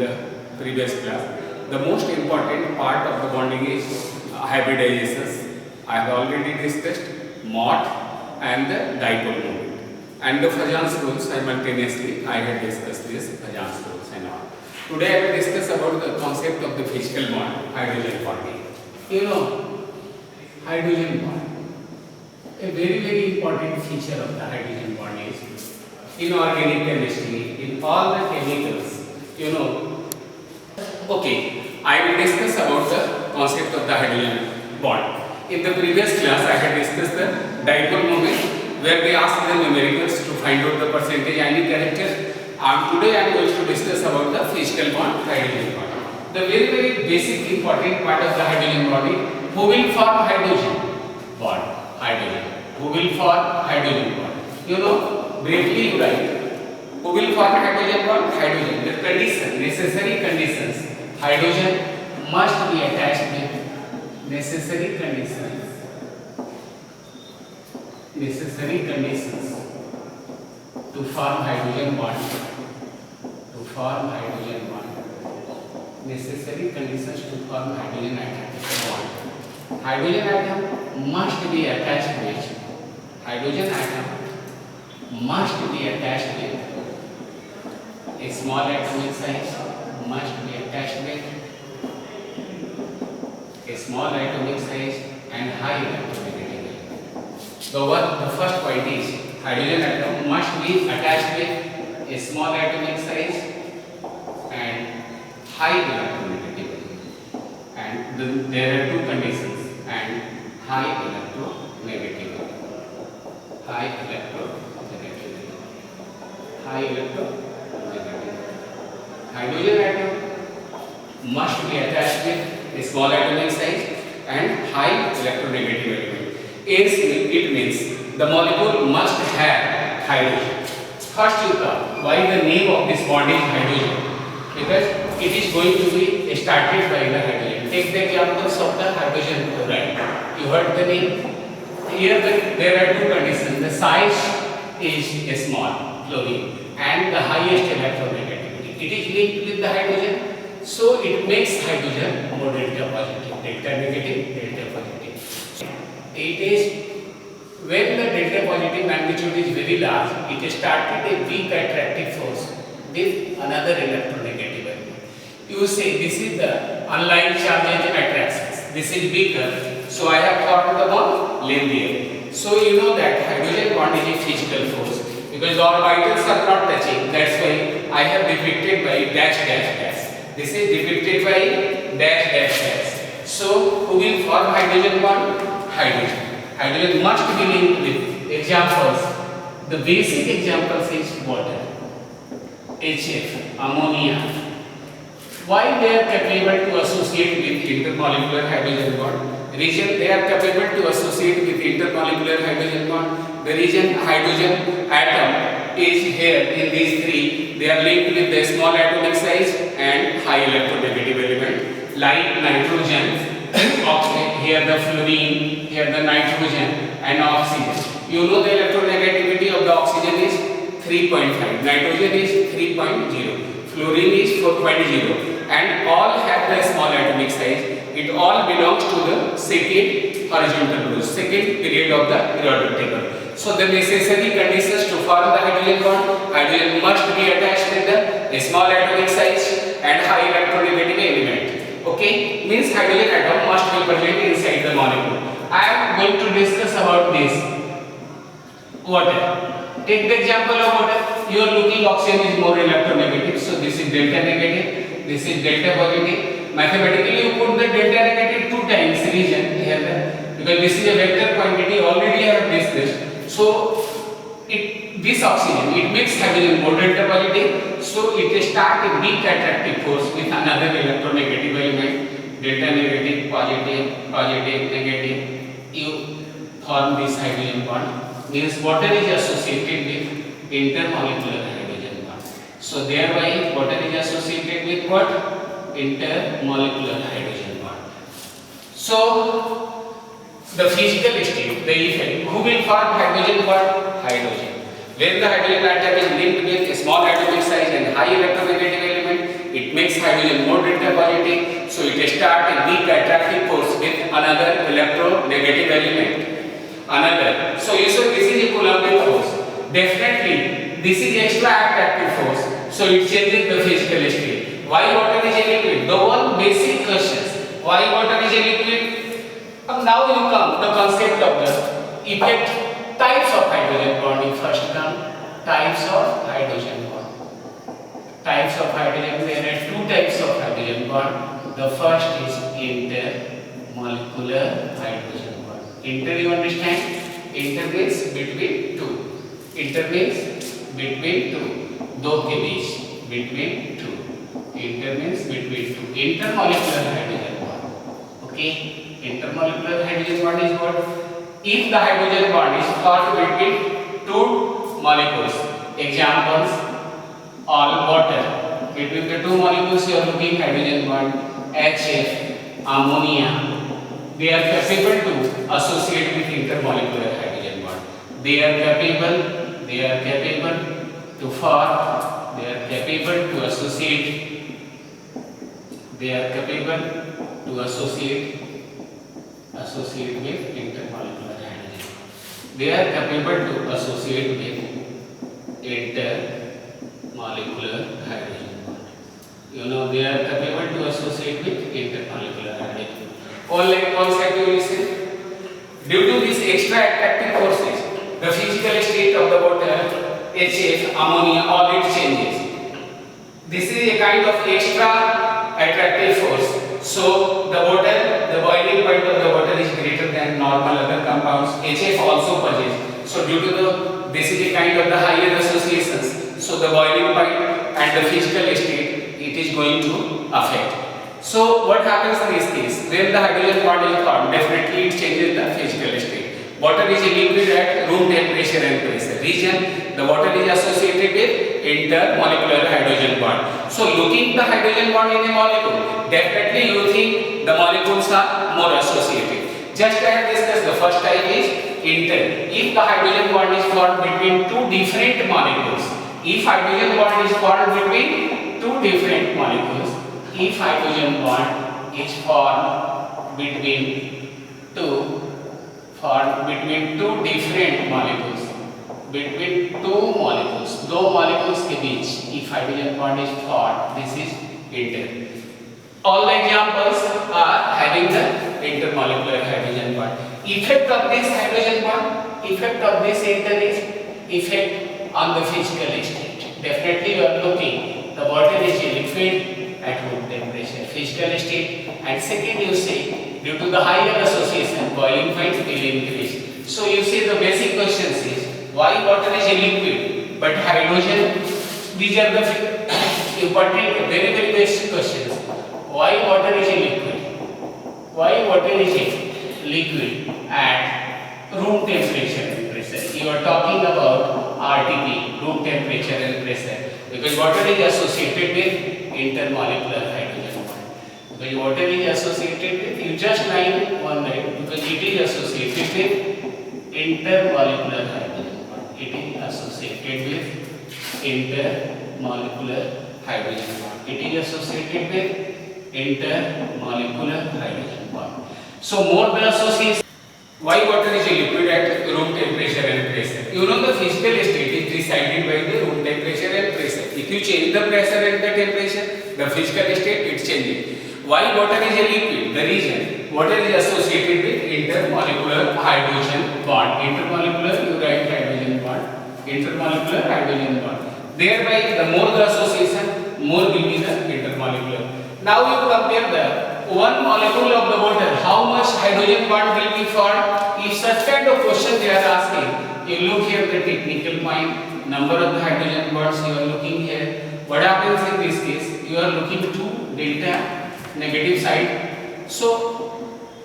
the previous class. The most important part of the bonding is hybridization. I have already discussed Mott and the dipole moment. And the Fajans rules simultaneously. I have discussed this Fajans rules and all. Today I will discuss about the concept of the physical bond, hydrogen bonding. You know, hydrogen bond. A very important feature of the hydrogen bond is in organic chemistry, in all the chemicals, you know. Okay, I will discuss about the concept of the hydrogen bond. In the previous class, I had discussed the dipole moment, where they asked the numericals to find out the percentage any character. Today I am going to discuss about the physical bond, hydrogen bond. The very basic important part of the hydrogen bond is who will form hydrogen bond? Hydrogen. Who will form hydrogen bond? You know, briefly you write. Who will form hydrogen bond? Hydrogen. The condition, necessary conditions. Hydrogen must be attached with necessary conditions. Necessary conditions to form hydrogen bond. To form hydrogen bond. Necessary conditions to form hydrogen atom bond. Hydrogen atom must be attached with. Hydrogen atom must be attached with a small atomic size. Must be attached with a small atomic size and high electronegativity. So the first point is hydrogen atom must be attached with a small atomic size and high electronegativity. And there are two conditions, and high electronegativity. High electronegativity. High electronegativity. Hydrogen atom must be attached with a small atomic size and high electronegative element. It means the molecule must have hydrogen. First you come, why the name of this bond is hydrogen? Because it is going to be started by the hydrogen. Take the examples of the hydrogen chloride. You heard the name? Here there are two conditions. The size is small, chlorine, and the highest electronegativity. It is linked with the hydrogen, so it makes hydrogen more delta positive, delta negative, delta positive. It is when the delta positive magnitude is very large, it started a weak attractive force with another electronegative element. You say this is the unlike charges attractions. This is weaker, so I have formed the bond lengthier. So you know that hydrogen bond is a physical force because the orbitals are not touching. That's why I have depicted by dash dash dash. This is depicted by dash dash dash. So who will form hydrogen bond? Hydrogen. Hydrogen must be linked with examples. The basic examples is water, HF, ammonia. Why they are capable to associate with intermolecular hydrogen bond? Reason they are capable to associate with intermolecular hydrogen bond. The reason hydrogen atom is here in these three. They are linked with the small atomic size and high electronegative element like nitrogen. Here the fluorine, here the nitrogen and oxygen. You know the electronegativity of the oxygen is 3.5, nitrogen is 3.0, fluorine is 4.0, and all have the small atomic size. It all belongs to the second horizontal group, second period of the periodic table. So the necessary conditions to form the hydrogen bond, hydrogen must be attached with the small atomic size and high electronegative element. Okay, means hydrogen atom must be present inside the molecule. I am going to discuss about this. Water. Take the example of water. You are looking oxygen is more electronegative, so this is delta negative, this is delta positive. Mathematically, you put the delta negative 2 times region here, because this is a vector quantity already I have discussed. So this oxygen, it makes hydrogen more delta positive, so it starts a weak attractive force with another electronegative element, delta negative, positive, positive, negative. You form this hydrogen bond. Means water is associated with intermolecular hydrogen bond. So thereby water is associated with what? Intermolecular hydrogen bond. So the physical state, the effect, who will form hydrogen bond? Hydrogen. When the hydrogen atom is linked with a small atomic size and high electronegative element, it it makes hydrogen more delta positive, so it starts a weak attractive force with another electronegative element. Another. So you say this is a Coulombic force. Definitely, this is extra attractive force. So it changes the physical state. Why water is a liquid? The one basic questions. Why water is a liquid? Now you come the concept of the effect types of hydrogen bond. You first come types of hydrogen bond. Types of hydrogen. There are two types of hydrogen bond. The first is intermolecular hydrogen bond. Inter, you understand? Inter means between two. Inter means between two. दो के बीच, between two. Inter means between two. Intermolecular hydrogen bond. Okay. Intermolecular hydrogen bond is what? If the hydrogen bond is formed between two molecules. Examples: all water. Between the two molecules you are looking hydrogen bond. HF, ammonia. They are capable to associate with intermolecular hydrogen bond. They are capable to form. They are capable to associate. They are capable to associate with intermolecular hydrogen. They are capable to associate with intermolecular hydrogen bond. You know they are capable to associate with intermolecular hydrogen. All like concept you listen. Due to these extra attractive forces, the physical state of the water, HF, ammonia, all it changes. This is a kind of extra attractive force. So the water, the boiling point of the water is greater than normal other compounds. HF also possesses. So due to this is a kind of the higher associations. So the boiling point and the physical state it is going to affect. So what happens in this case? When the hydrogen bond is formed, definitely it changes the physical state. Water is a liquid at room temperature and pressure region. The water is associated with intermolecular hydrogen bond. So looking the hydrogen bond in a molecule, definitely you think the molecules are more associated. Just as discussed, the first type is inter. If the hydrogen bond is formed between two different molecules, if hydrogen bond is formed between two different molecules, if hydrogen bond is formed between two different molecules, दो molecules के बीच if hydrogen bond is formed, this is inter. All the examples are having the intermolecular hydrogen bond. Effect of this hydrogen bond, effect of this inter is effect on the physical state. Definitely you are looking the water is a liquid at room temperature, physical state, and second you say due to the higher association boiling point will increase. So you see the basic questions is why water is a liquid but hydrogen, these are the important very basic questions. Why water is a liquid? Why water is a liquid at room temperature and pressure? You are talking about RTP, room temperature and pressure, because water is associated with intermolecular hydrogen bond. Because water is associated with, you just line one line, because it is associated with intermolecular hydrogen bond. It is associated with intermolecular hydrogen bond. It is associated with intermolecular hydrogen bond. So more the association. Why water is a liquid at room temperature and pressure? You know the physical state is decided by the room temperature and pressure. If you change the pressure and the temperature, the physical state it changes. Why water is a liquid? The reason water is associated with intermolecular hydrogen bond. Intermolecular, you write hydrogen bond. Intermolecular hydrogen bond. Thereby, the more the association, more will be the intermolecular. Now you compare the one molecule of the water, how much hydrogen bond will be formed? If such kind of question they are asking, you look here the technical point, number of the hydrogen bonds you are looking here. What happens in this case? You are looking to delta negative side. So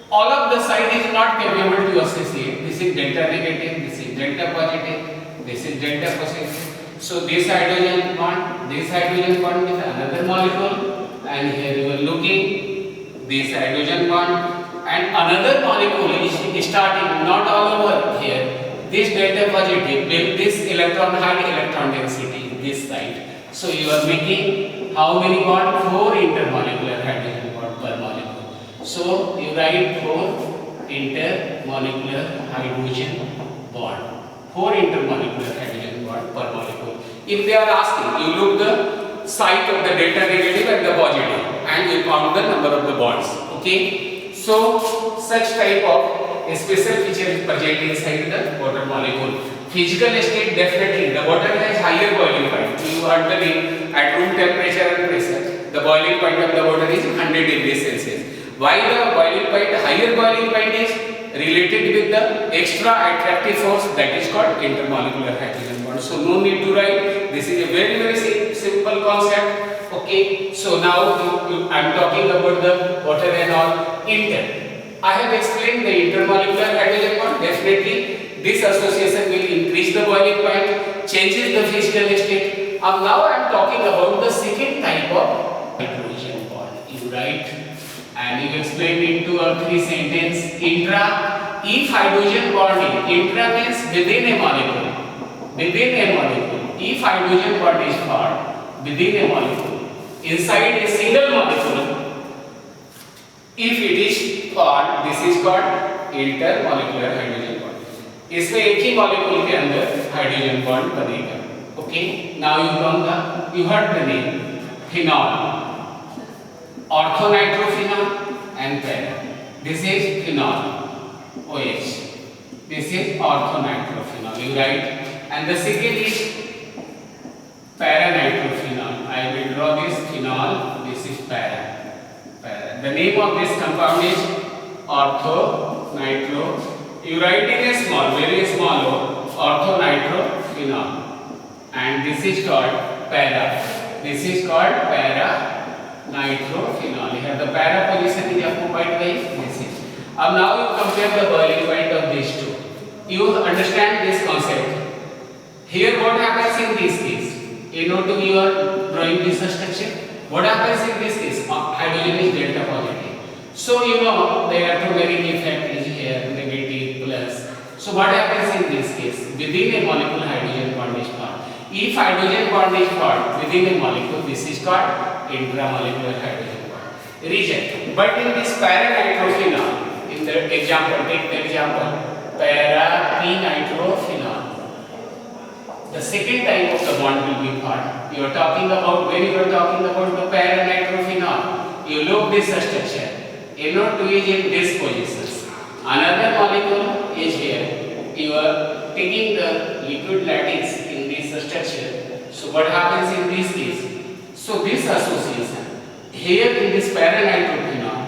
all of the side is not capable to associate. This is delta negative, this is delta positive, this is delta positive. So this hydrogen bond with another molecule, and here you are looking this hydrogen bond and another molecule is starting not all over here. This delta positive with this electron high electron density this side. So you are making how many bond? 4 intermolecular hydrogen bond per molecule. So you write 4 intermolecular hydrogen bond. 4 intermolecular hydrogen bond per molecule. If they are asking, you look the site of the delta negative and the positive and you count the number of the bonds. Okay. So such type of a special feature is present inside the water molecule. Physical state, definitely the water has higher boiling point. You heard the name, at room temperature and pressure, the boiling point of the water is 100 degrees Celsius. Why the boiling point, higher boiling point is related with the extra attractive force, that is called intermolecular hydrogen bond. So no need to write. This is a very simple concept. Okay. So now I am talking about the water and all inter. I have explained the intermolecular hydrogen bond. Definitely this association will increase the boiling point, changes the physical state. Now I am talking about the second type of hydrogen bond. You write and you explain in 2 or 3 sentences. Intra, if hydrogen bonding, intra means within a molecule. Within a molecule, if hydrogen bond is formed within a molecule, inside a single molecule, if it is formed, this is called intermolecular hydrogen bond. इसमें एक ही molecule के अंदर hydrogen bond बनेगा. Okay. Now you come you heard the name phenol, orthonitrophenol and para. This is phenol, OH. This is orthonitrophenol. You write. And the second is paranitrophenol. I will draw this phenol. This is para. The name of this compound is orthonitro. You write in a small, very small, orthonitrophenol, and this is called para. This is called para-nitrophenol. Here the para position is occupied by this. Now you compare the boiling point of these two. You understand this concept. Here what happens in this case? You know to you are drawing this structure. What happens in this case? Hydrogen is delta positive. So you know the atomeric effect is here, negative, plus. So what happens in this case? Within a molecule hydrogen bond is formed. If hydrogen bond is formed within a molecule, this is called intramolecular hydrogen bond region. But in this paranitrophenol, in the example, take the example, para-p-nitrophenol. The second type of the bond will be formed. You are talking about, when you are talking about the para-nitrophenol, you look this structure. NO2 is in this position. Another molecule is here. You are taking the liquid lattice in this structure. So what happens in this case? So this association here in this paranitrophenol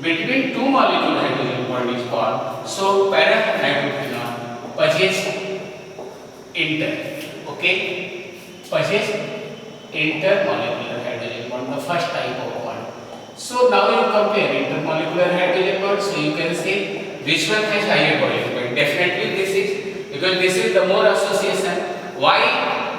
between two molecule hydrogen bond is formed. So paranitrophenol purchase inter. Okay, purchase intermolecular hydrogen bond, the first type of bond. So now you compare intermolecular hydrogen bond. So you can say which one has higher boiling point. Definitely this is, because this is the more association. Why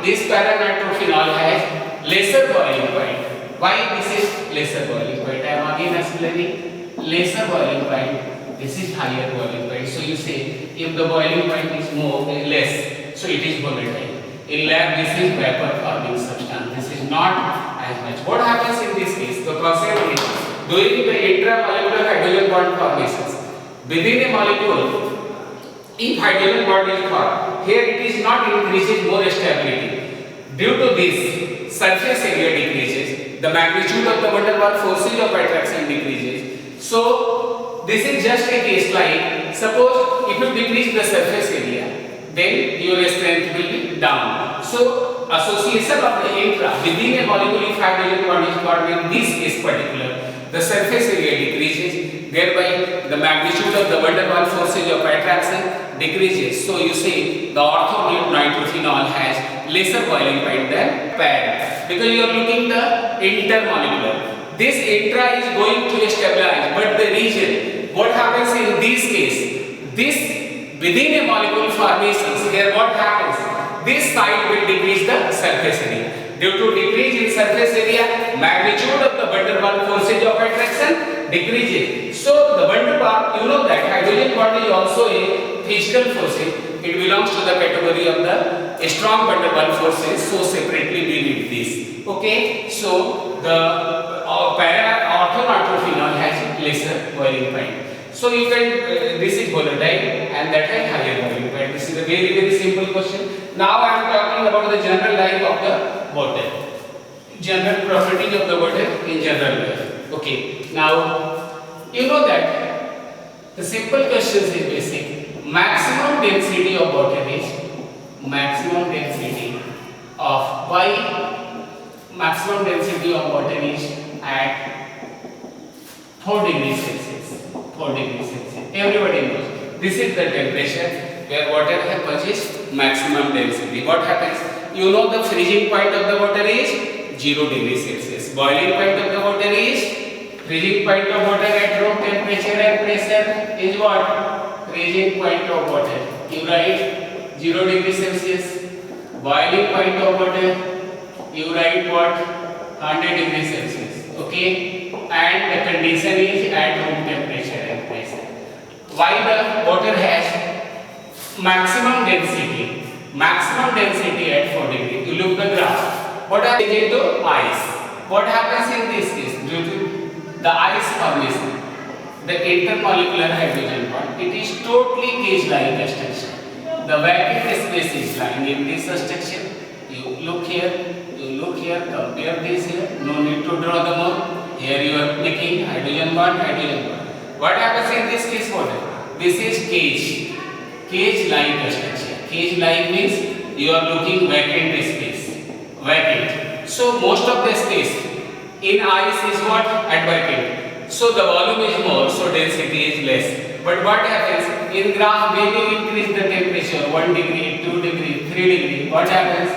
this paranitrophenol has lesser boiling point? Why this is lesser boiling point? I am again explaining. Lesser boiling point. This is higher boiling point. So you say if the boiling point is more less, so it is volatile. In lab this is vapor forming substance. This is not as much. What happens in this case? The concept is during the intramolecular hydrogen bond formations within a molecule, if hydrogen bond is formed, here it is not increases more stability. Due to this, surface area decreases, the magnitude of the van der Waals forces of attraction decreases. So this is just a case like, suppose if you decrease the surface area, then your strength will be down. So association of the intra within a molecule, if hydrogen bond is formed in this case particular, the surface area decreases, thereby the magnitude of the van der Waals forces of attraction decreases. So you say the orthonitrophenol has lesser boiling point than para, because you are looking the intermolecular. This intra is going to stabilize, but the region, what happens in this case? This within a molecule formations, here what happens? This side will decrease the surface area. Due to decrease in surface area, magnitude of the van der Waals forces of attraction decreases. So the van der Waals, you know that hydrogen bond is also a physical force. it belongs to the category of the strong van der Waals forces, so separately we read this. Okay, so the para-orthonitrophenol has lesser boiling point. So you can this is volatile and that has higher boiling point. This is a very simple question. Now I am talking about the general life of the water, general properties of the water in general life. Okay, now you know that the simple questions is basic. Maximum density of water is maximum density of why maximum density of water is at 4 degrees Celsius. 4 degrees Celsius. Everybody knows this is the temperature where water has maximum density. What happens? You know the freezing point of the water is 0 degrees Celsius. Boiling point of the water is freezing point of water at room temperature and pressure is what? Freezing point of water. You write 0 degrees Celsius. Boiling point of water, you write what? 100 degrees Celsius. Okay? And the condition is at room temperature and pressure. Why the water has maximum density? Maximum density at 4 degrees. You look the graph. What happens into ice? What happens in this case? Due to the ice formation, the intermolecular hydrogen bond, it is totally cage-like structure. The vacuum space is lying in this structure. You look here, compare this here. No need to draw the more. Here you are making hydrogen bond. What happens in this case water? This is cage-like structure. Cage-like means you are looking vacant space. Vacant. So most of the space in ice is what? At vacant. So the volume is more, so density is less. But what happens in graph when you increase the temperature 1 degree, 2 degree, 3 degree, what happens?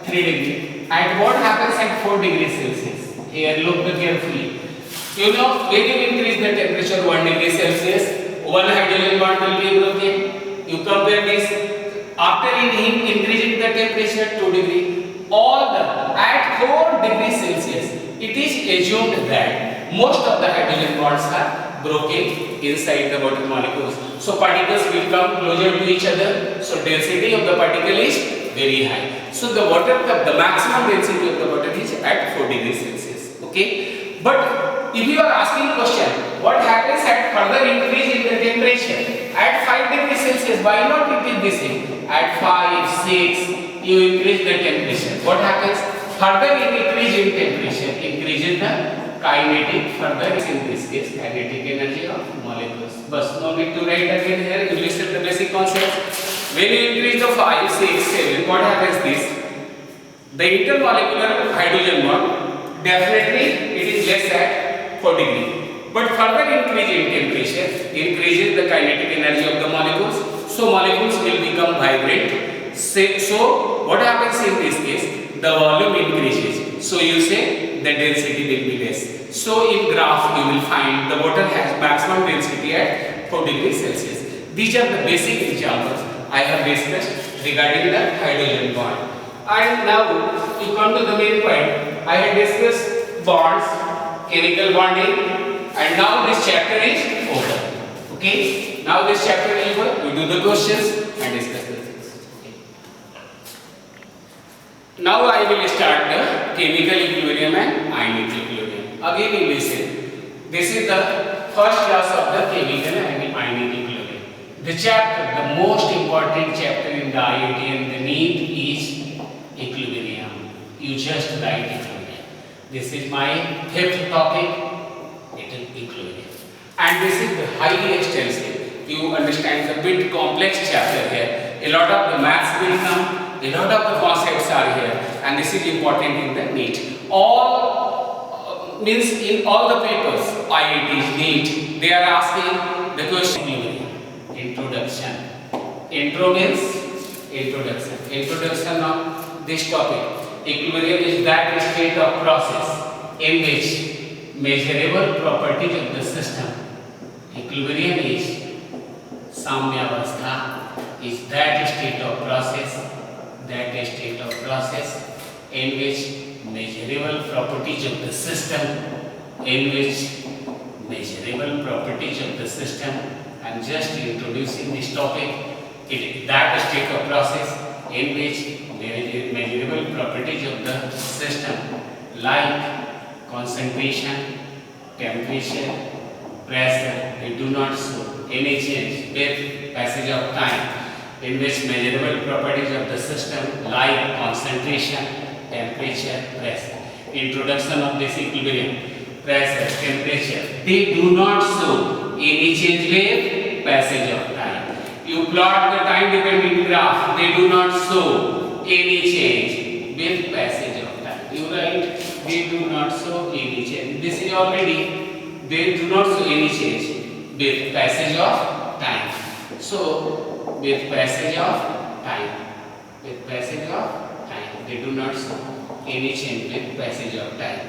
3 degree. And what happens at 4 degrees Celsius? Here look carefully. You know when you increase the temperature 1 degree Celsius, one hydrogen bond will be broken. You compare this after increasing the temperature 2 degree, all the at 4 degrees Celsius, it is assumed that most of the hydrogen bonds are broken inside the water molecules. So particles will come closer to each other. So density of the particle is very high. So the maximum density of the water is at 4 degrees Celsius. Okay. But if you are asking question, what happens at further increase in the temperature? At 5 degrees Celsius, why not it is the same? At 5, 6, you increase the temperature. What happens? Further increase in temperature increases the kinetic, further in this case kinetic energy of molecules. But no need to write again here, you listen the basic concepts. When you increase the 5, 6, 7, what happens this? The intermolecular hydrogen bond, definitely it is less at 4 degree. But further increase in temperature increases the kinetic energy of the molecules. So molecules will become vibrant. So what happens in this case? The volume increases. So you say the density will be less. So in graph you will find the water has maximum density at 4 degrees Celsius. These are the basic examples I have discussed regarding the hydrogen bond. And now you come to the main point. I have discussed bonds, chemical bonding, and now this chapter is over. Okay? Now this chapter is over. We do the questions and discuss the things. Okay. Now I will start the chemical equilibrium and ionic equilibrium. Again you listen. This is the first class of the chemical and ionic equilibrium. The chapter, the most important chapter in the IIT and the NEET is equilibrium. You just write equilibrium. This is my fifth topic. It is equilibrium. And this is the highly extensive. You understand the bit complex chapter here. A lot of the maths will come. A lot of the concepts are here, and this is important in the NEET. All means in all the papers, IITs, NEET, they are asking the question. Introduction. Intro means introduction. Introduction of this topic. Equilibrium is that state of process in which measurable properties of the system. Equilibrium is Samyavastha is that state of process. In which measurable properties of the system, I'm just introducing this topic. that state of process in which measurable properties of the system like concentration, temperature, pressure, they do not show any change with passage of time, in which measurable properties of the system like concentration, temperature, pressure. Introduction of this equilibrium, pressure, temperature, they do not show any change with passage of time. You plot the time dependent graph, they do not show any change with passage of time. You write, they do not show any change. This is already, they do not show any change with passage of time. So, with passage of time, they do not show any change with passage of time.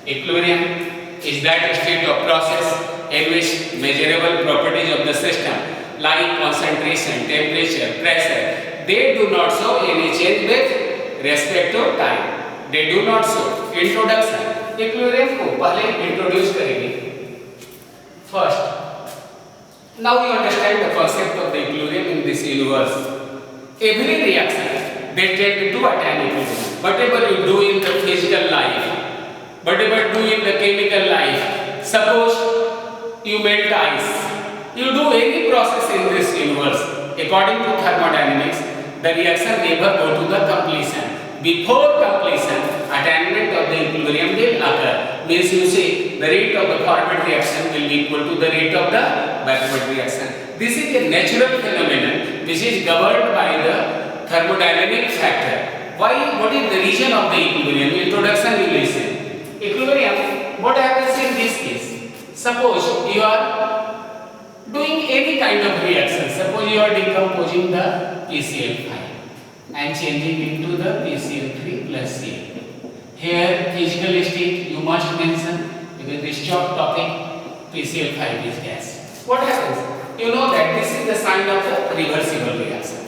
Equilibrium is that state of process in which measurable properties of the system like concentration, temperature, pressure, they do not show any change with respect to time. They do not show. Introduction, equilibrium को पहले introduce करेंगे. First, now you understand the concept of the equilibrium in this universe. Every reaction, they tend to attain equilibrium. Whatever you do in the physical life, whatever you do in the chemical life, suppose you melt ice, you do any process in this universe, according to thermodynamics, the reaction never go to the completion. Before completion, attainment of the equilibrium will occur. Means you say the rate of the forward reaction will be equal to the rate of the backward reaction. This is a natural phenomenon which is governed by the thermodynamic factor. Why? What is the reason of the equilibrium? Introduction you listen. Equilibrium, what happens in this case? Suppose you are doing any kind of reaction. Suppose you are decomposing the PCl5 and changing into the PCl3 plus Cl. Here physical state you must mention, because this short topic PCl5 is gas. What happens? You know that this is the sign of the reversible reaction.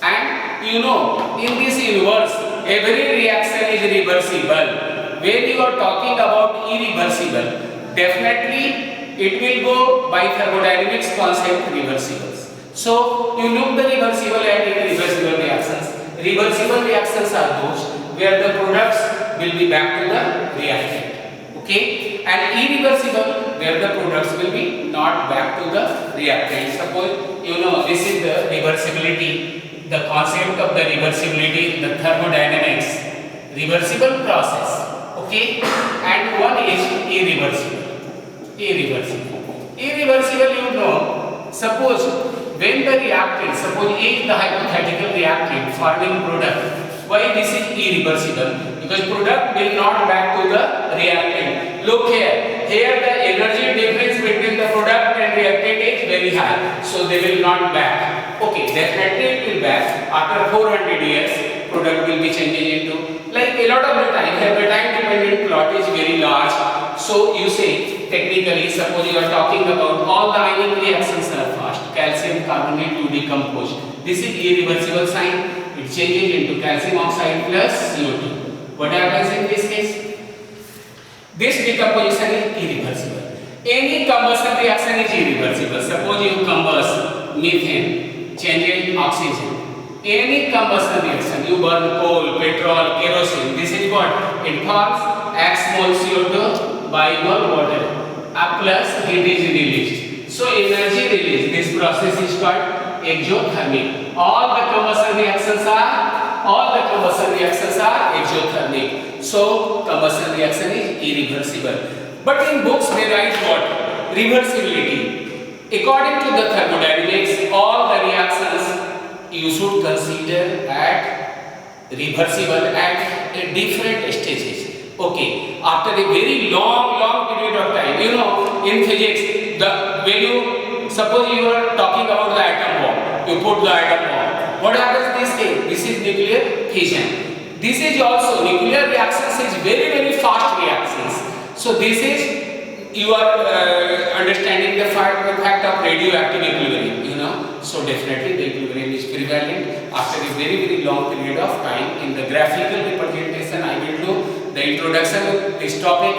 And you know in this universe every reaction is reversible. When you are talking about irreversible, definitely it will go by thermodynamics concept reversibles. So you look the reversible and irreversible reactions. Reversible reactions are those where the products will be back to the reactant. Okay? And irreversible where the products will be not back to the reactant. Suppose you know this is the reversibility, the concept of the reversibility in the thermodynamics. Reversible process. Okay? And one is irreversible. Irreversible, you know, suppose when the reactant, suppose A is the hypothetical reactant forming product. Why this is irreversible? Because product will not back to the reactant. Look here, the energy difference between the product and reactant is very high, so they will not back. Okay, definitely it will back. After 400 years, product will be changing into, like a lot of the time, the time dependent plot is very large. So you say, technically, suppose you are talking about all the ionic reactions are fast. Calcium carbonate to decompose. This is irreversible sign. It changes into calcium oxide plus CO2. What happens in this case? This decomposition is irreversible. Any combustion reaction is irreversible. Suppose you combust methane, changing oxygen. Any combustion reaction, you burn coal, petrol, kerosene. This is what? It forms X mole CO2 by mole water. A plus heat is released. So energy release. This process is called exothermic. All the combustion reactions are exothermic. So combustion reaction is irreversible. But in books they write what? Reversibility. According to the thermodynamics, all the reactions you should consider at reversible at different stages. Okay, after a very long period of time, you know, in physics, when you suppose you are talking about the atom bomb, you put the atom bomb. What happens this case? This is nuclear fission. This is also nuclear reactions is very fast reactions. So this is you are understanding the fact of radioactive equilibrium. You know, so definitely the equilibrium is prevalent after a very long period of time. In the graphical representation, I will do the introduction of this topic.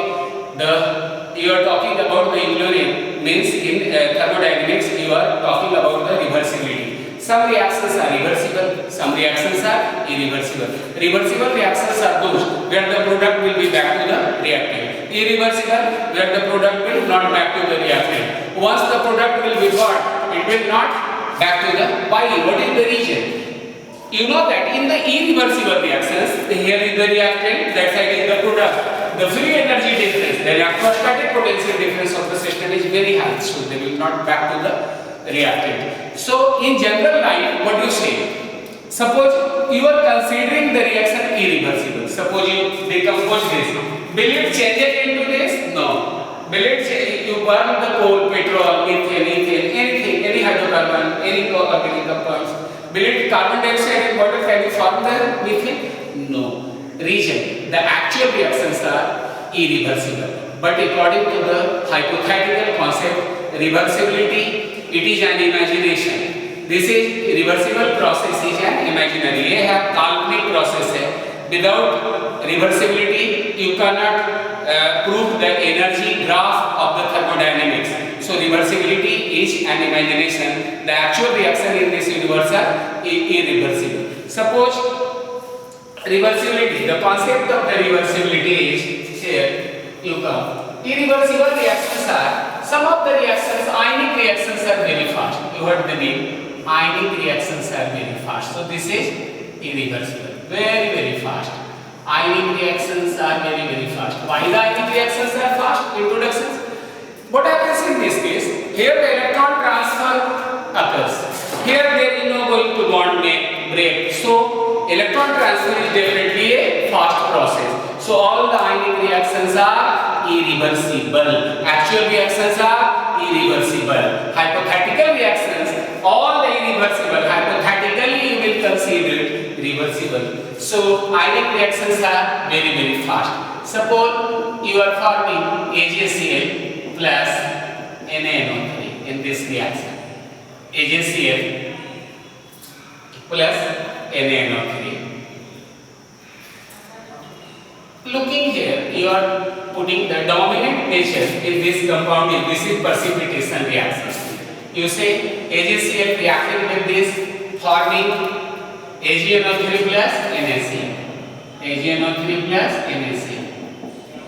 You are talking about the equilibrium means in thermodynamics you are talking about the reversibility. Some reactions are reversible, some reactions are irreversible. Reversible reactions are those where the product will be back to the reactant. Irreversible, where the product will not back to the reactant. Once the product will be got, it will not back to the why? What is the reason? You know that in the irreversible reactions, here is the reactant, that side is the product. The free energy difference, the electrostatic potential difference of the system is very high, so they will not back to the reactant. So in general line, what you say? Suppose you are considering the reaction irreversible. Suppose you decompose this. Will it change it into this? No. Will it change? You burn the coal, petrol, methane, ethane, anything, any hydrocarbon, any organic compounds. Will it carbon dioxide and water can you form the methane? No. Reason, the actual reactions are irreversible. But according to the hypothetical concept, reversibility, it is an imagination. This is reversible process is an imaginary. ये है काल्पनिक process है. Without reversibility, you cannot prove the energy graph of the thermodynamics. So reversibility is an imagination. The actual reaction in this universe are irreversible. Suppose reversibility, the concept of the reversibility is here. You come. Irreversible reactions are, some of the reactions, ionic reactions are very fast. You heard the name. Ionic reactions are very fast. So this is irreversible. Very, very fast. Ionic reactions are very, very fast. Why the ionic reactions are fast? Introductions. What happens in this case? Here the electron transfer occurs. Here there is no going to bond break. So electron transfer is definitely a fast process. So all the ionic reactions are irreversible. Actual reactions are irreversible. Hypothetical reactions, all the irreversible. Hypothetically you will consider reversible. So ionic reactions are very, very fast. Suppose you are forming AgCl plus NaNO3 in this reaction. AgCl plus NaNO3. Looking here, you are putting the dominant nature in this compound. This is precipitation reaction. You say AgCl reacting with this, forming AgNO3 plus NaCl. AgNO3 plus NaCl.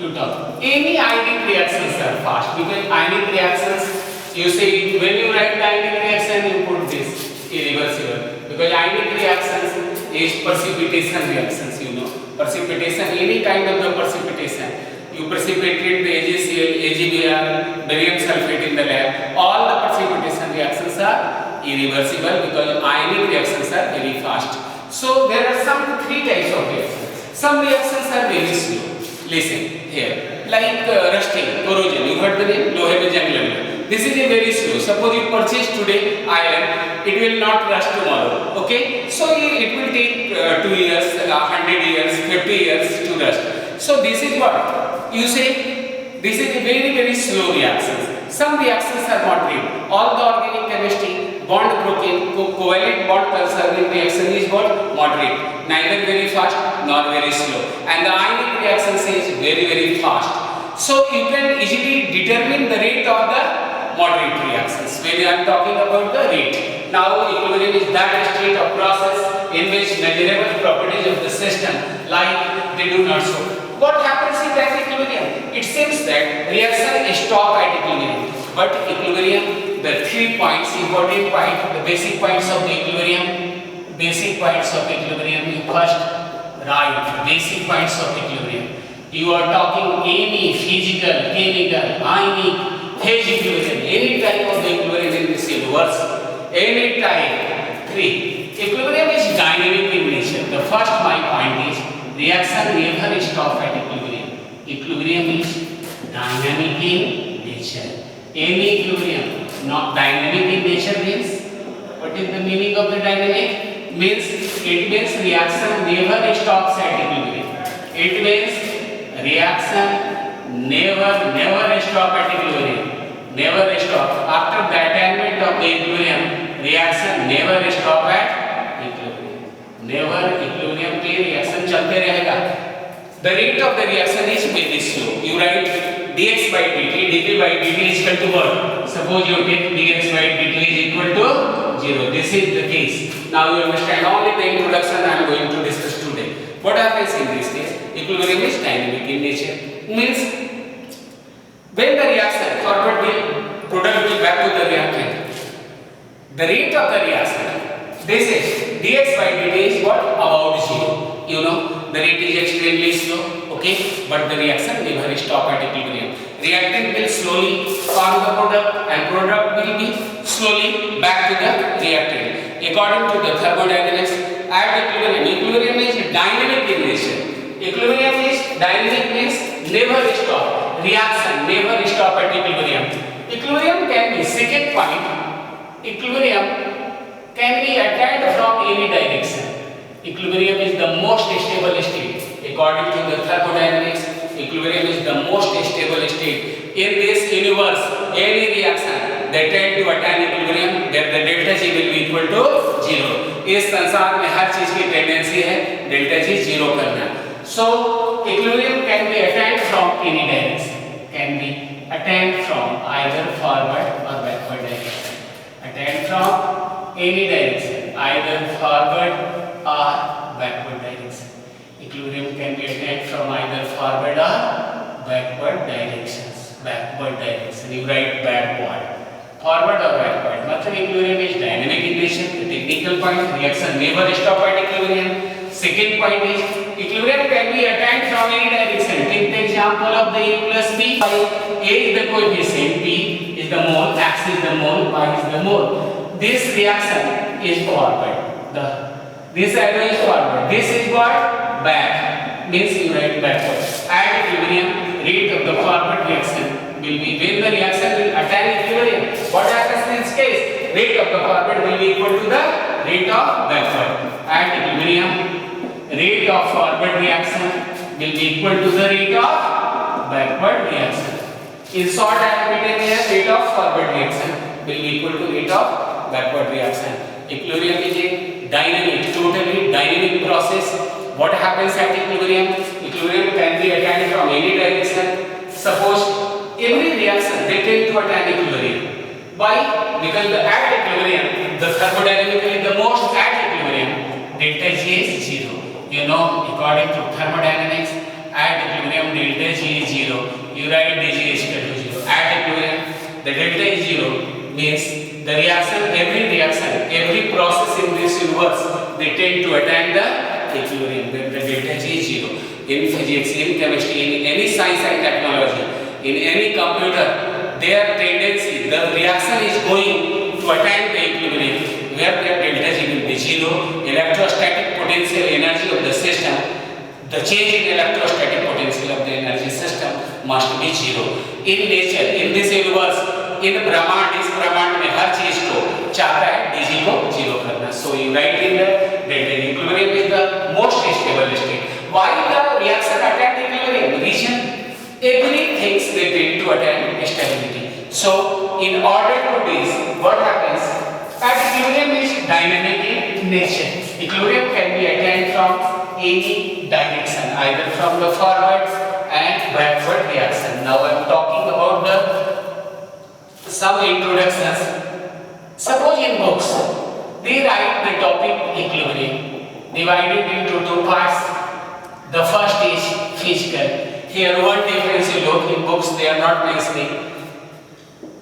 You talk. Any ionic reactions are fast because ionic reactions, you say when you write the ionic reaction, you put this irreversible because ionic reactions is precipitation reactions. You know, precipitation, any kind of the precipitation. You precipitate the AgCl, AgBr, barium sulfate in the lab. All the precipitation reactions are irreversible because ionic reactions are very fast. So there are some three types of reactions. Some reactions are very slow. Listen here, like rusting, corrosion. You heard the name, लोहे में जंग लगना. This is a very slow. Suppose you purchase today iron, it will not rust tomorrow. Okay, so it will take 2 years, 100 years, 50 years to rust. So this is what you say. This is a very, very slow reactions. Some reactions are moderate. All the organic chemistry, bond broken, covalent bond conserving reaction is what? Moderate. Neither very fast nor very slow. And the ionic reactions is very, very fast. So you can easily determine the rate of the moderate reactions. When I am talking about the rate. Now equilibrium is that state of process in which measurable properties of the system like they do not show. What happens in that equilibrium? It seems that reaction stop at equilibrium. But equilibrium, the 3 points, important point, the basic points of the equilibrium, basic points of equilibrium, you first write basic points of equilibrium. You are talking any physical, chemical, ionic, phase equilibrium, any type of the equilibrium in this universe, any type. 3. Equilibrium is dynamic in nature. The first my point is reaction never stop at equilibrium. Equilibrium is dynamic in nature. Any equilibrium not dynamic in nature means, what is the meaning of the dynamic? Means it means reaction never stops at equilibrium. It means reaction never stop at equilibrium. Never stop. After the attainment of the equilibrium, reaction never stop at equilibrium. Never equilibrium पे reaction चलते रहेगा. The rate of the reaction is very slow. You write dx by dt, dp by dt is equal to what? Suppose you take dx by dt is equal to 0. This is the case. Now you understand only the introduction I am going to discuss today. What happens in this case? Equilibrium is dynamic in nature. Means when the reaction forward will product will back to the reactant, the rate of the reaction, this is dx by dt is what? About 0. You know, the rate is extremely slow, okay, but the reaction never stop at equilibrium. Reactant will slowly form the product and product will be slowly back to the reactant. According to the thermodynamics, at equilibrium is dynamic in nature. Equilibrium is dynamic means never stop. Reaction never stop at equilibrium. Equilibrium can be second point. Equilibrium can be attacked from any direction. Equilibrium is the most stable state. According to the thermodynamics, equilibrium is the most stable state. In this universe, any reaction they tend to attain equilibrium, that the delta G will be equal to 0. इस संसार में हर चीज की tendency है delta G 0 करना. So equilibrium can be attained from any direction. Can be attained from either forward or backward direction. Attained from any direction, either forward or backward direction. Equilibrium can be attained from either forward or backward directions. Backward direction. You write backward. Forward or backward. मतलब equilibrium is dynamic in nature. The technical point, reaction never stop at equilibrium. Second point is equilibrium can be attained from any direction. Take the example of the A plus B. A is the coefficient, B is the mole, X is the mole, Y is the mole. This reaction is forward. This arrow is forward. This is what? Back. Means you write backward. At equilibrium, rate of the forward reaction will be when the reaction will attain equilibrium. What happens in this case? Rate of the forward will be equal to the rate of backward. At equilibrium, rate of forward reaction will be equal to the rate of backward reaction. In short, I have written here rate of forward reaction will be equal to rate of backward reaction. Equilibrium is a dynamic, totally dynamic process. What happens at equilibrium? Equilibrium can be attained from any direction. Suppose every reaction they tend to attain equilibrium. Why? Because at equilibrium, the thermodynamically the most at equilibrium, delta G is 0. You know, according to thermodynamics, at equilibrium delta G is 0. You write dg is equal to 0. At equilibrium, the delta is 0 means the reaction, every process in this universe, they tend to attain the equilibrium. The delta G is 0. In physics, in chemistry, in any science and technology, in any computer, their tendency, the reaction is going to attain the equilibrium, where the delta G will be 0. Electrostatic potential energy of the system, the change in electrostatic potential of the energy system must be 0. In nature, in this universe, in ब्रह्मांड, इस ब्रह्मांड में हर चीज को चाहता है dg को 0 करना. So you write in the delta equilibrium is the most stable state. Why the reaction attain equilibrium? Reason everything they tend to attain stability. So in order to this, what happens? At equilibrium is dynamic in nature. Equilibrium can be attained from any direction, either from the forward and backward reaction. Now I am talking about the some introductions. Suppose in books they write the topic equilibrium divided into two parts. The first is physical. Here one difference you look in books, they are not mentioning.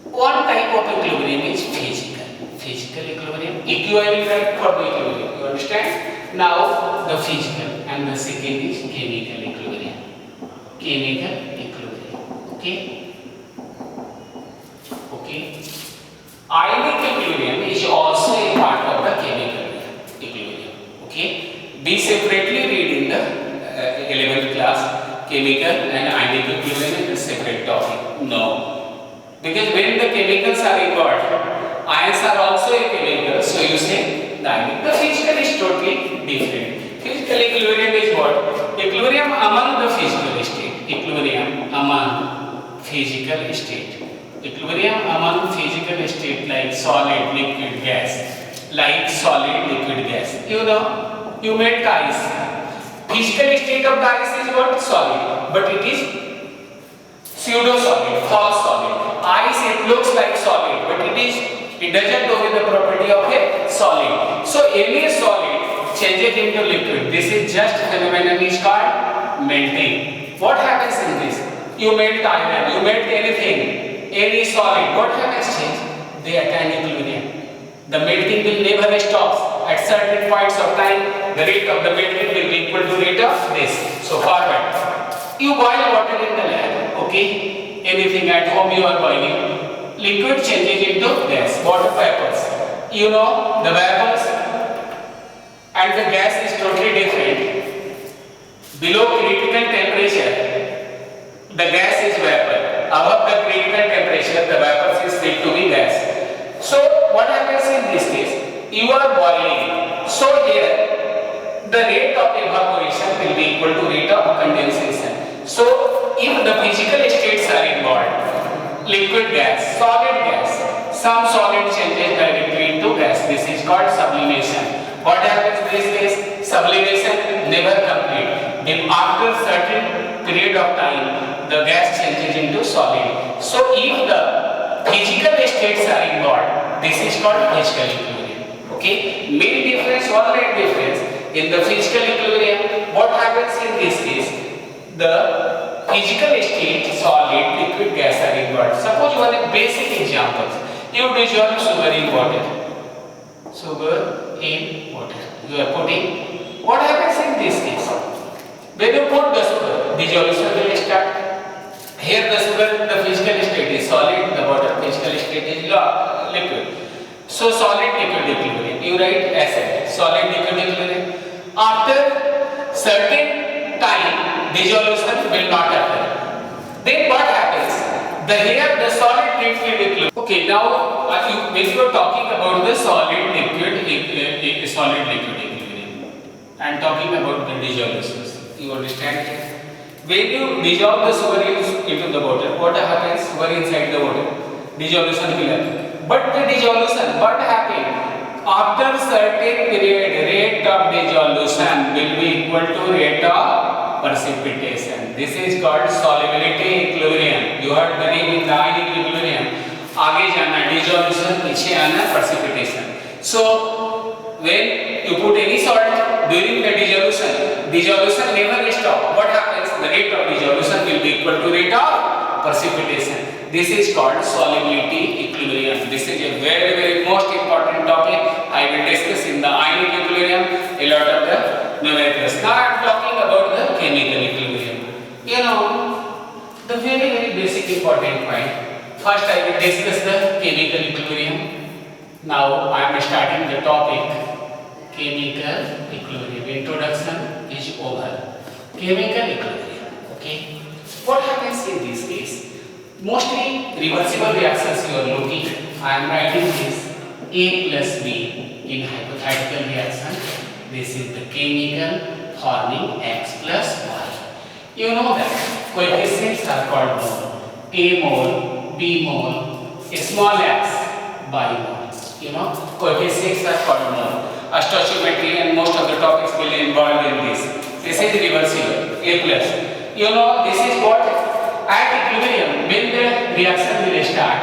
One type of equilibrium is physical. Physical equilibrium, equivalent for the equilibrium. You understand? Now the physical, and the second is chemical equilibrium. Chemical equilibrium. Okay. Okay. Ionic equilibrium is also a part of the chemical equilibrium. Okay. We separately read in the 11th class chemical and ionic equilibrium is a separate topic. No. Because when the chemicals are involved, ions are also a chemical, so you say the ionic. The physical is totally different. Physical equilibrium is what? Equilibrium among the physical state. Equilibrium among physical state. Equilibrium among physical state like solid, liquid, gas. Like solid, liquid, gas. You know, you melt ice. Physical state of the ice is what? Solid. But it is pseudo-solid, false solid. Ice, it looks like solid, but it is It doesn't go with the property of a solid. So any solid changes into liquid. This is just phenomenon is called melting. What happens in this? You melt iron, you melt anything, any solid. What happens change? They attain equilibrium. The melting will never stop. At certain points of time, the rate of the melting will be equal to rate of this. So forward. You boil water in the lab, okay? Anything at home you are boiling. Liquid changes into gas, water vapors. You know the vapors and the gas is totally different. Below critical temperature, the gas is vapor. Above the critical temperature, the vapors is said to be gas. So what happens in this case? You are boiling. So here, the rate of evaporation will be equal to rate of condensation. So if the physical states are involved, liquid gas, solid gas, some solid changes directly into gas. This is called sublimation. What happens in this case? Sublimation never complete. If after certain period of time, the gas changes into solid. So if the physical states are involved, this is called physical equilibrium. Okay? Main difference, one main difference in the physical equilibrium. What happens in this case? The physical state, solid, liquid, gas are involved. Suppose you want basic examples. You dissolve sugar in water. Sugar in water. You are putting. What happens in this case? When you put the sugar, dissolution will start. Here the sugar, the physical state is solid, the water physical state is liquid. So solid liquid equilibrium. You write acid, solid liquid equilibrium. After certain time, dissolution will not occur. Then what happens? Here the solid liquid equilibrium. Okay, now when you are talking about the solid liquid equilibrium, I am talking about the dissolutions. You understand it? When you dissolve the sugar into the water, what happens? Sugar inside the water, dissolution will happen. But the dissolution, what happened? After certain period, rate of dissolution will be equal to rate of precipitation. This is called solubility equilibrium. You are studying in the ionic equilibrium. आगे जाना dissolution, पीछे आना precipitation. So when you put any salt during the dissolution never stop. What happens? The rate of dissolution will be equal to rate of precipitation. This is called solubility equilibrium. This is a very most important topic. I will discuss in the ionic equilibrium a lot of the numericals. Now I am talking about the chemical equilibrium. You know the very basic important point. First I will discuss the chemical equilibrium. Now I am starting the topic. Chemical equilibrium. Introduction is over. Chemical equilibrium. Okay. What happens in this case? Mostly reversible reactions you are looking. I am writing this A plus B in hypothetical reaction. This is the chemical forming X plus Y. You know that coefficients are called mole. A mole, B mole, small x, bi mole. You know coefficients are called mole. Stoichiometry and most of the topics will involve in this. This is reversible, A plus. You know this is what at equilibrium when the reaction will start,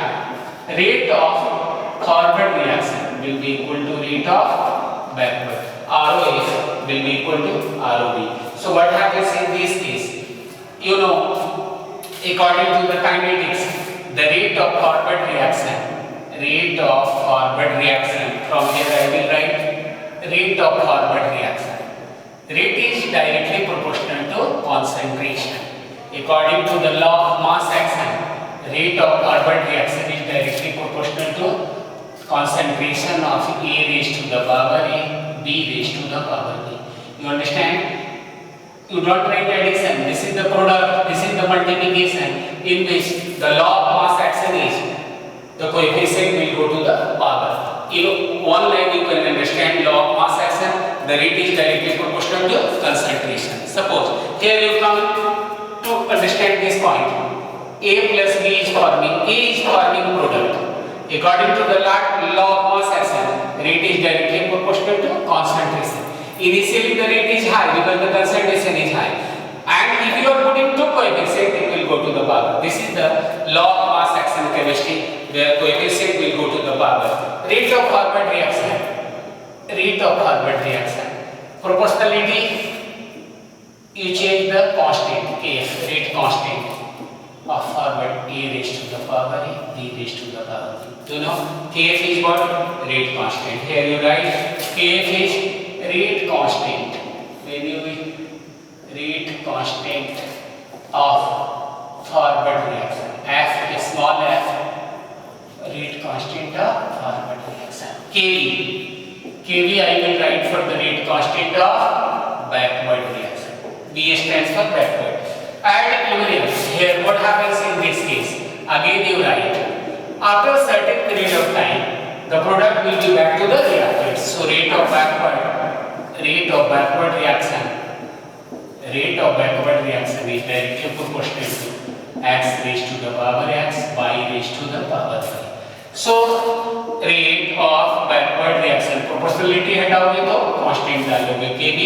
rate of forward reaction will be equal to rate of backward. ROF will be equal to ROB. So what happens in this case? You know according to the kinetics, the rate of forward reaction from here I will write rate of forward reaction. Rate is directly proportional to concentration. According to the law of mass action, rate of forward reaction is directly proportional to concentration of A raised to the power A, B raised to the power B. You understand? You don't write addition. This is the product, this is the multiplication in which the law of mass action is the coefficient will go to the power. In one line you can understand law of mass action, the rate is directly proportional to concentration. Suppose here you come to understand this point. A plus B is forming product. According to the law of mass action, rate is directly proportional to concentration. Initially the rate is high because the concentration is high. And if you are putting two coefficients, it will will go to the power. This is the law of mass action chemistry, where coefficient will go to the power. Rate of forward reaction. Rate of forward reaction. Proportionality. You change the constant Kf, rate constant of forward, a raised to the power a, b raised to the power b. You know, Kf is what? Rate constant. Here you write Kf is rate constant. When you rate constant of forward reaction. F is small f, rate constant of forward reaction. Kv I will write for the rate constant of backward reaction. B stands for backward. Add equilibrium. Here what happens in this case? Again you write. After a certain period of time, the product will be back to the reactant. So rate of backward reaction is directly proportional to x raised to the power x, y raised to the power y. So rate of backward reaction proportionality हटाओगे तो constant डालोगे Kb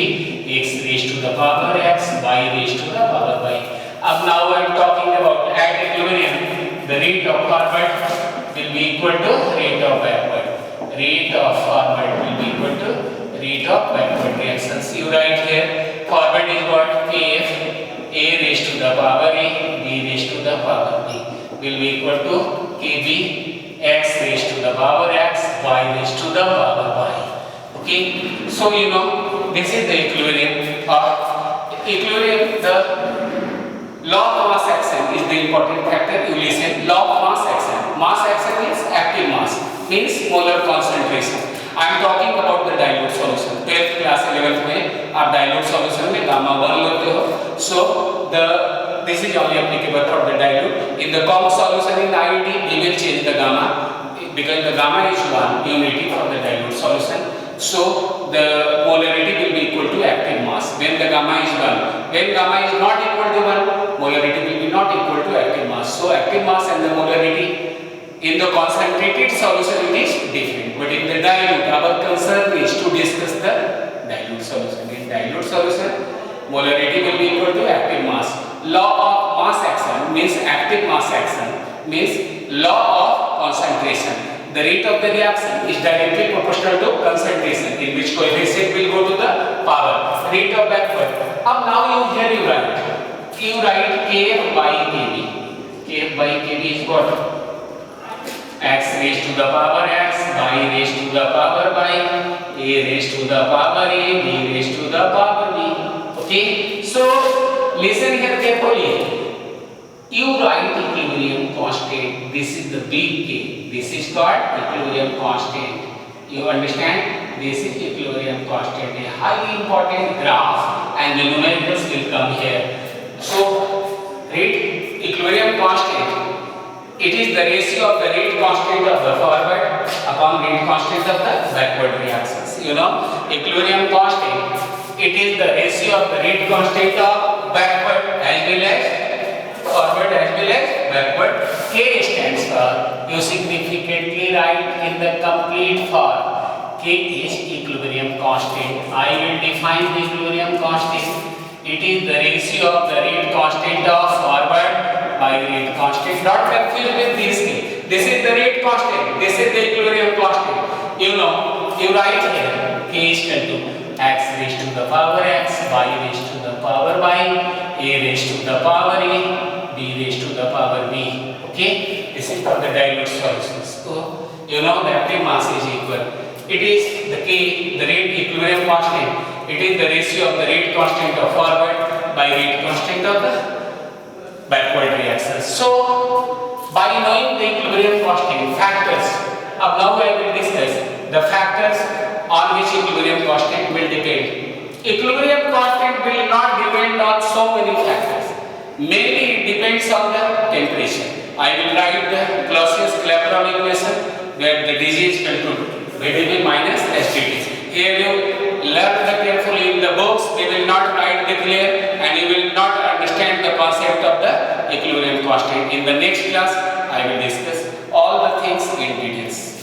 x raised to the power x, y raised to the power y. अब now I am talking about at equilibrium, the rate of forward will be equal to rate of backward. Rate of forward will be equal to rate of backward reactions. You write here forward is what? Kf a raised to the power a, b raised to the power b will be equal to Kb x raised to the power x, y raised to the power y. Okay, so you know this is the equilibrium. The law of mass action is the important factor. You listen. Law of mass action. Mass action is active mass, means molar concentration. I am talking about the dilute solution. 12th class 11th में आप dilute solution में gamma 1 लेते हो. So this is only applicable for the dilute. In the comp solution in IUD, we will change the gamma because the gamma is 1 unity for the dilute solution. So the molarity will be equal to active mass when the gamma is 1. When gamma is not equal to 1, molarity will be not equal to active mass. So active mass and the molarity in the concentrated solution it is different, but in the dilute our concern is to discuss the dilute solution. In dilute solution, molarity will be equal to active mass. Law of mass action means active mass action means law of concentration. The rate of the reaction is directly proportional to concentration, in which coefficient will go to the power. Rate of backward. Now you write Kf by Kb. Kf by Kb is what? X raised to the power x, y raised to the power y, a raised to the power a, b raised to the power b. Okay, so listen here carefully. You write equilibrium constant. This is the big K. This is called equilibrium constant. You understand? This is equilibrium constant. A highly important graph, and the numericals will come here. So rate equilibrium constant. It is the ratio of the rate constant of the forward upon rate constant of the backward reactions. You know, equilibrium constant. It is the ratio of the rate constant of backward as well as forward as well as backward. K stands for, you significantly write in the complete form. K is equilibrium constant. I will define the equilibrium constant. It is the ratio of the rate constant of forward by rate constant. Not confused with this K. This is the rate constant. This is the equilibrium constant. You know, you write here K is equal to x raised to the power x, y raised to the power y, a raised to the power a, b raised to the power b. Okay, this is for the dilute solutions. So you know the active mass is equal. It is the K, the rate equilibrium constant. It is the ratio of the rate constant of forward by rate constant of the backward reactions. So by knowing the equilibrium constant factors, now I will discuss the factors on which equilibrium constant will depend. Equilibrium constant will not depend on so many factors. Mainly it depends on the temperature. I will write the Clausius-Clapeyron equation where the dg is equal to VdV minus SdT. Here you learn the carefully in the books. They will not write the clear and you will not understand the concept of the equilibrium constant. In the next class, I will discuss all the things in details.